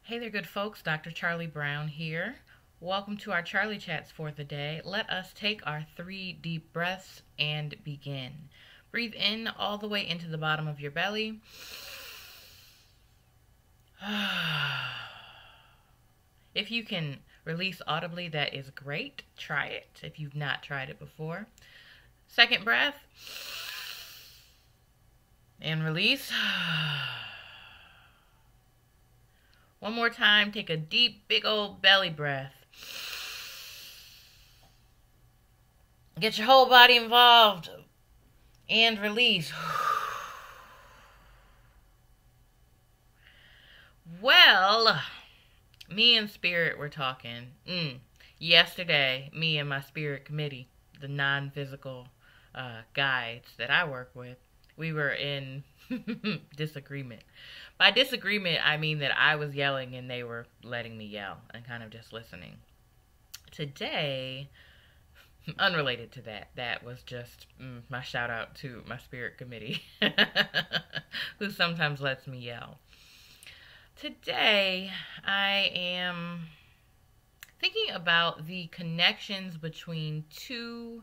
Hey there, good folks. Dr. Charlie Brown here. Welcome to our Charlie Chats for the day. Let us take our 3 deep breaths and begin. Breathe in all the way into the bottom of your belly. If you can release audibly, that is great. Try it if you've not tried it before. Second breath. And release. One more time, take a deep, big old belly breath. Get your whole body involved. And release. Well, me and Spirit were talking. Yesterday, me and my Spirit committee, the non-physical guides that I work with, we were in disagreement. By disagreement, I mean that I was yelling and they were letting me yell and kind of just listening. Today, unrelated to that, that was just my shout out to my Spirit committee, who sometimes lets me yell. Today, I am thinking about the connections between 2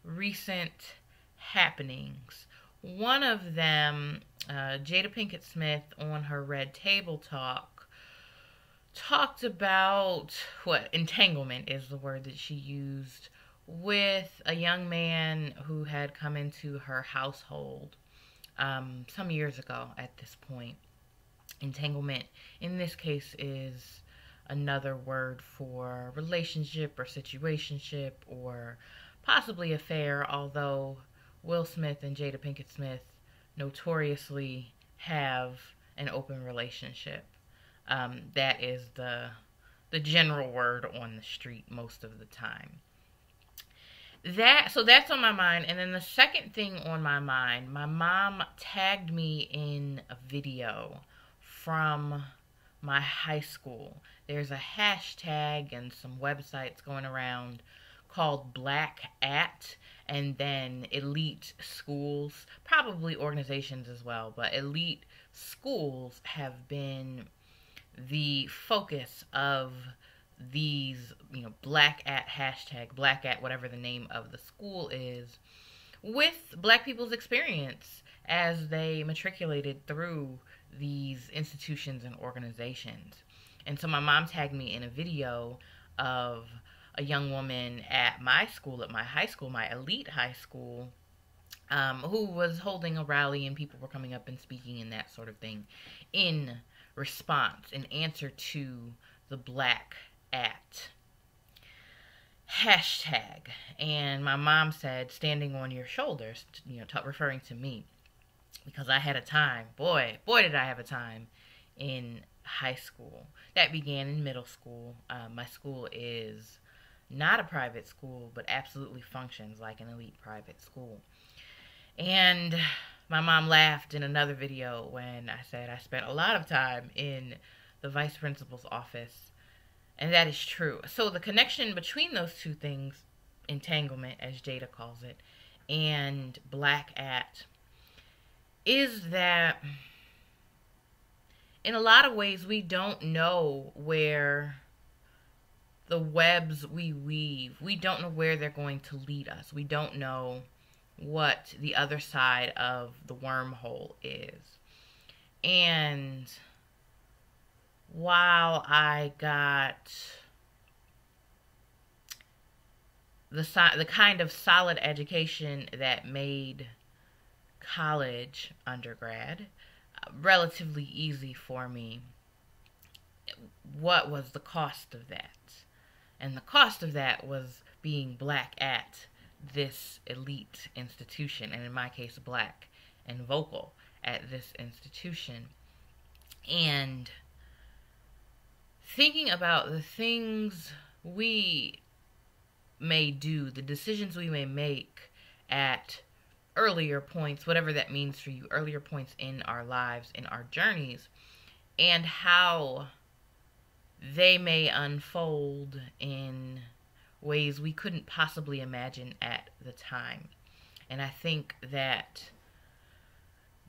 recent happenings. One of them, Jada Pinkett Smith on her Red Table Talk talked about entanglement is the word that she used with a young man who had come into her household some years ago at this point. Entanglement in this case is another word for relationship or situationship or possibly affair, although Will Smith and Jada Pinkett Smith notoriously have an open relationship. That is the general word on the street most of the time. So that's on my mind. And then the second thing on my mind, my mom tagged me in a video from my high school. There's a hashtag and some websites going around called BlackAt, and then elite schools, probably organizations as well, but elite schools have been the focus of these, BlackAt hashtag, BlackAt, whatever the name of the school is, with Black people's experience as they matriculated through these institutions and organizations. And so my mom tagged me in a video of a young woman at my school, at my high school, my elite high school, who was holding a rally and people were coming up and speaking and that sort of thing in response, in answer to the BlackAt hashtag. And my mom said, standing on your shoulders, referring to me, because I had a time, boy did I have a time in high school. That began in middle school. My school is not a private school, but absolutely functions like an elite private school. And my mom laughed in another video when I said I spent a lot of time in the vice principal's office, and that is true. So the connection between those 2 things, entanglement, as Jada calls it, and BlackAt, is that in a lot of ways we don't know where the webs we weave, we don't know where they're going to lead us. We don't know what the other side of the wormhole is. And while I got the kind of solid education that made college, undergrad, relatively easy for me, what was the cost of that? And the cost of that was being Black at this elite institution, and in my case, Black and vocal at this institution. And thinking about the things we may do, the decisions we may make at earlier points, whatever that means for you, earlier points in our lives, in our journeys, and how they may unfold in ways we couldn't possibly imagine at the time. And I think that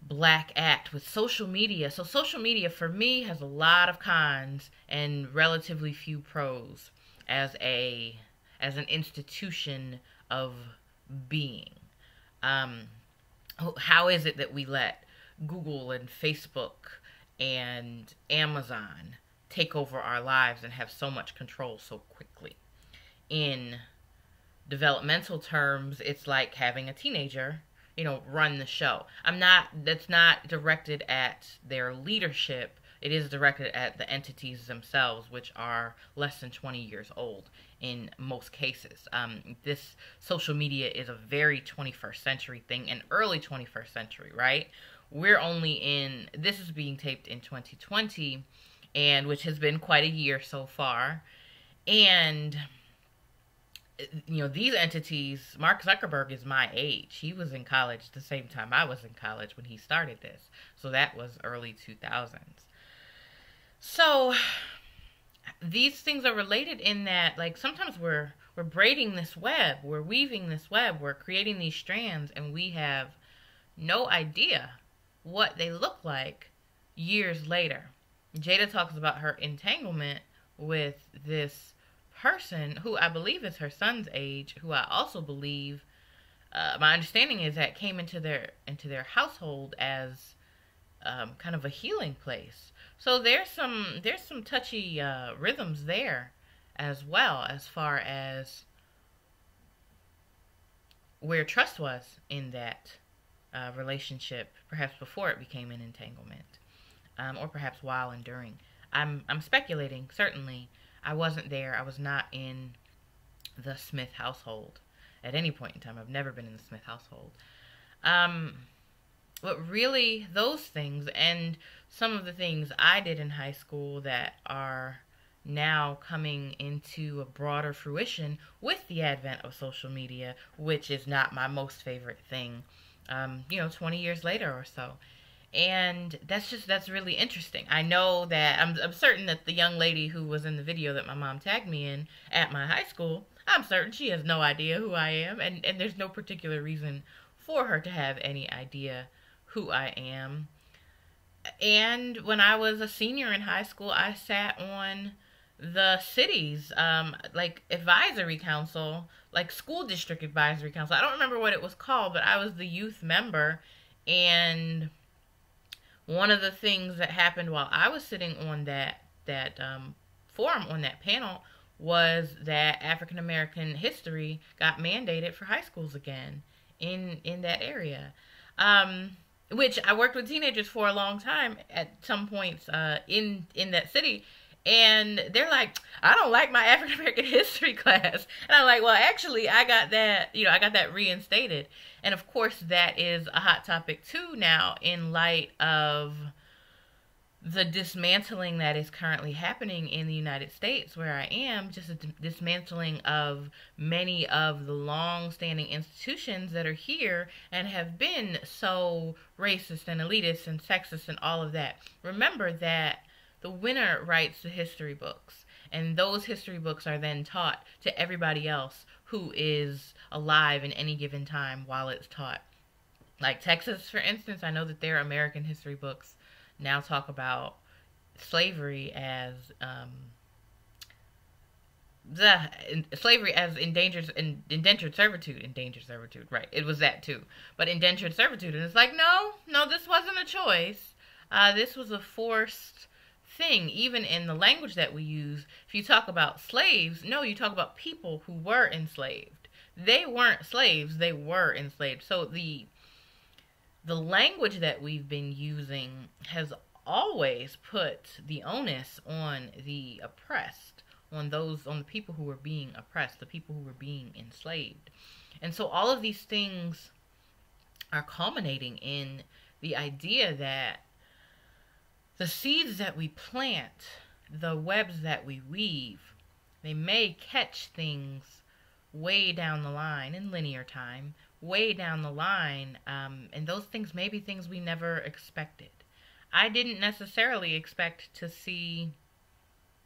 BlackAt with social media. So social media for me has a lot of cons and relatively few pros as an institution of being. Um, how is it that we let Google and Facebook and Amazon take over our lives and have so much control so quickly? In developmental terms, it's like having a teenager, run the show. That's not directed at their leadership. It is directed at the entities themselves, which are less than 20 years old in most cases. This social media is a very 21st century thing, an early 21st century, right? This is being taped in 2020, and which has been quite a year so far. And these entities, Mark Zuckerberg is my age. He was in college the same time I was in college when he started this. So that was early 2000s. So these things are related in that, like, sometimes we're braiding this web, we're weaving this web, we're creating these strands, and we have no idea what they look like years later. Jada talks about her entanglement with this person who I believe is her son's age, who I also believe, my understanding is that came into their household as kind of a healing place. So there's some touchy rhythms there as well, as far as where trust was in that relationship, perhaps before it became an entanglement, or perhaps while and during. I'm speculating. Certainly, I wasn't there. I was not in the Smith household at any point in time. I've never been in the Smith household. But really, those things and some of the things I did in high school that are now coming into a broader fruition with the advent of social media, which is not my most favorite thing, 20 years later or so. And that's really interesting. I know that I'm certain that the young lady who was in the video that my mom tagged me in at my high school, I'm certain she has no idea who I am, and there's no particular reason for her to have any idea who I am. And when I was a senior in high school, I sat on the city's like advisory council, like school district advisory council. I don't remember what it was called, but I was the youth member. And one of the things that happened while I was sitting on that forum, on that panel, was that African American history got mandated for high schools again in that area. Which I worked with teenagers for a long time at some points in that city. And they're like, I don't like my African American history class. And I'm like, well, actually, I got that reinstated. And of course, that is a hot topic too now, in light of the dismantling that is currently happening in the United States, where I am, just a dismantling of many of the long-standing institutions that are here and have been so racist and elitist and sexist and all of that. Remember that the winner writes the history books, and those history books are then taught to everybody else who is alive in any given time while it's taught. Like Texas, for instance, I know that their American history books now talk about slavery as indentured servitude, right? It was that too, but indentured servitude, and it's like, no, this wasn't a choice. This was a forced thing. Even in the language that we use, if you talk about slaves, no, you talk about people who were enslaved. They weren't slaves; they were enslaved. So the language that we've been using has always put the onus on the oppressed, on the people who were being oppressed, the people who were being enslaved. And so all of these things are culminating in the idea that the seeds that we plant, the webs that we weave, they may catch things way down the line in linear time, way down the line, and those things may be things we never expected. I didn't necessarily expect to see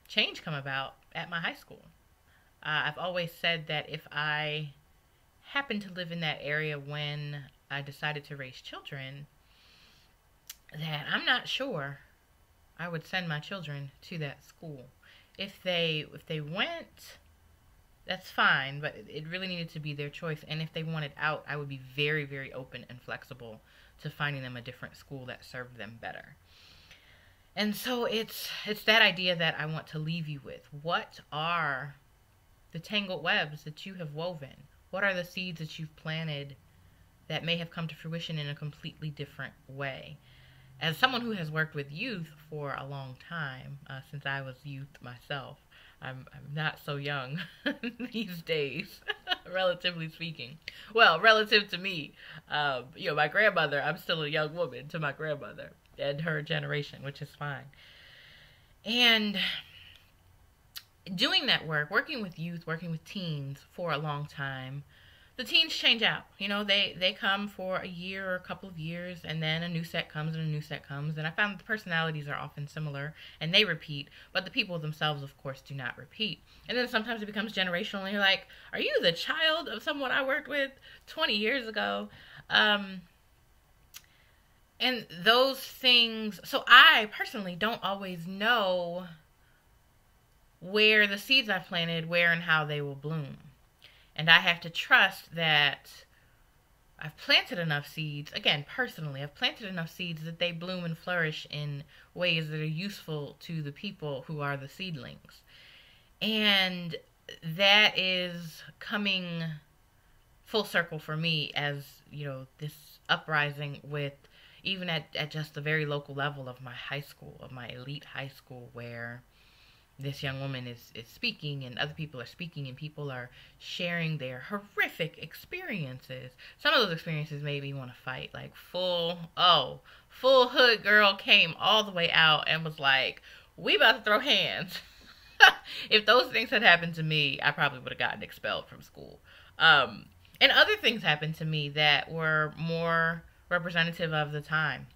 change come about at my high school. I've always said that if I happened to live in that area when I decided to raise children, that I'm not sure I would send my children to that school. If they went, that's fine, but it really needed to be their choice. And if they wanted out, I would be very, very open and flexible to finding them a different school that served them better. And so it's that idea that I want to leave you with. What are the tangled webs that you have woven? What are the seeds that you've planted that may have come to fruition in a completely different way? As someone who has worked with youth for a long time, since I was youth myself, I'm not so young these days, relatively speaking. Well, relative to me, my grandmother, I'm still a young woman to my grandmother and her generation, which is fine. And doing that work, working with youth, working with teens for a long time, the teens change out. They come for a year or a couple of years, and then a new set comes and a new set comes. And I found that the personalities are often similar, and they repeat, but the people themselves, of course, do not repeat. And then sometimes it becomes generational, and you're like, are you the child of someone I worked with 20 years ago? And those things, so I personally don't always know where the seeds I planted, where and how they will bloom. And I have to trust that I've planted enough seeds, again, personally, I've planted enough seeds that they bloom and flourish in ways that are useful to the people who are the seedlings. And that is coming full circle for me as, this uprising with, even at just the very local level of my high school, of my elite high school, where this young woman is speaking and other people are speaking and people are sharing their horrific experiences. Some of those experiences made me want to fight. Like full hood girl came all the way out and was like, we about to throw hands. If those things had happened to me, I probably would have gotten expelled from school. And other things happened to me that were more representative of the time.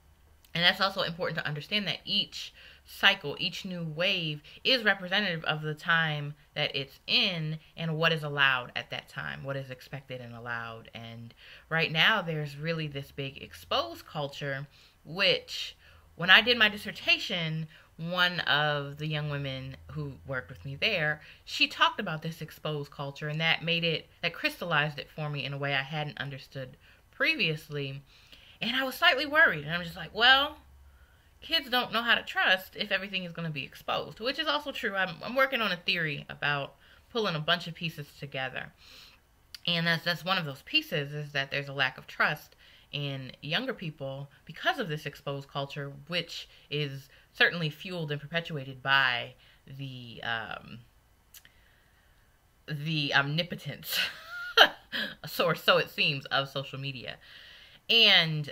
And that's also important to understand, that each cycle, each new wave is representative of the time that it's in and what is allowed at that time, what is expected and allowed. And right now there's really this big exposed culture, which when I did my dissertation, one of the young women who worked with me there, she talked about this exposed culture, and that crystallized it for me in a way I hadn't understood previously. And I was slightly worried, and I'm just like, well, kids don't know how to trust if everything is going to be exposed, which is also true. I'm working on a theory about pulling a bunch of pieces together. And that's one of those pieces, is that there's a lack of trust in younger people because of this exposed culture, which is certainly fueled and perpetuated by the omnipotence, or so it seems, of social media. And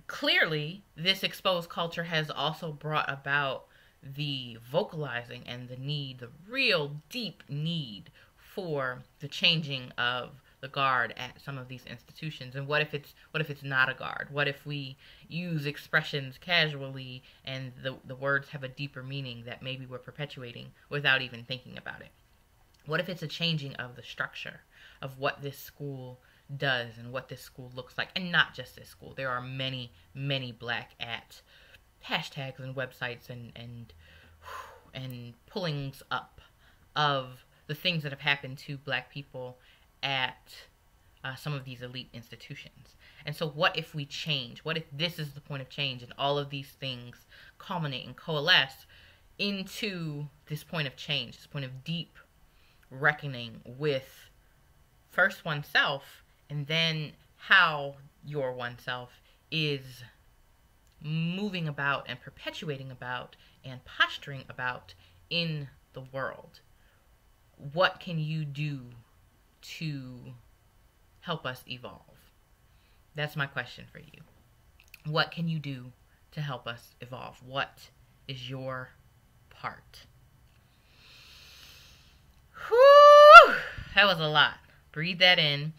clearly, this exposed culture has also brought about the vocalizing and the real deep need for the changing of the guard at some of these institutions. And what if it's not a guard? What if we use expressions casually and the words have a deeper meaning that maybe we're perpetuating without even thinking about it? What if it's a changing of the structure of what this school does and what this school looks like? And not just this school. There are many, many BlackAt hashtags and websites and pullings up of the things that have happened to Black people at some of these elite institutions. And so what if we change? What if this is the point of change and all of these things culminate and coalesce into this point of change, this point of deep reckoning with first oneself, and then how your oneself is moving about and perpetuating about and posturing about in the world? What can you do to help us evolve? That's my question for you. What can you do to help us evolve? What is your part? Whew! That was a lot. Breathe that in.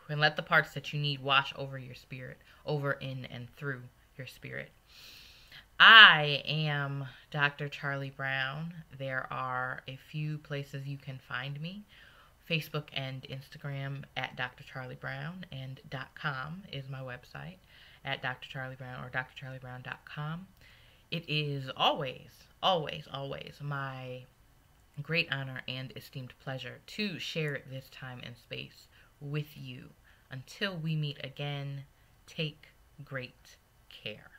And let the parts that you need wash over your spirit, over, in, and through your spirit. I am Dr. Charli Brown. There are a few places you can find me. Facebook and Instagram at Dr. Charli Brown, and .com is my website at Dr. Charli Brown or drcharlibrown.com. It is always, always, always my great honor and esteemed pleasure to share this time and space with you. Until we meet again, take great care.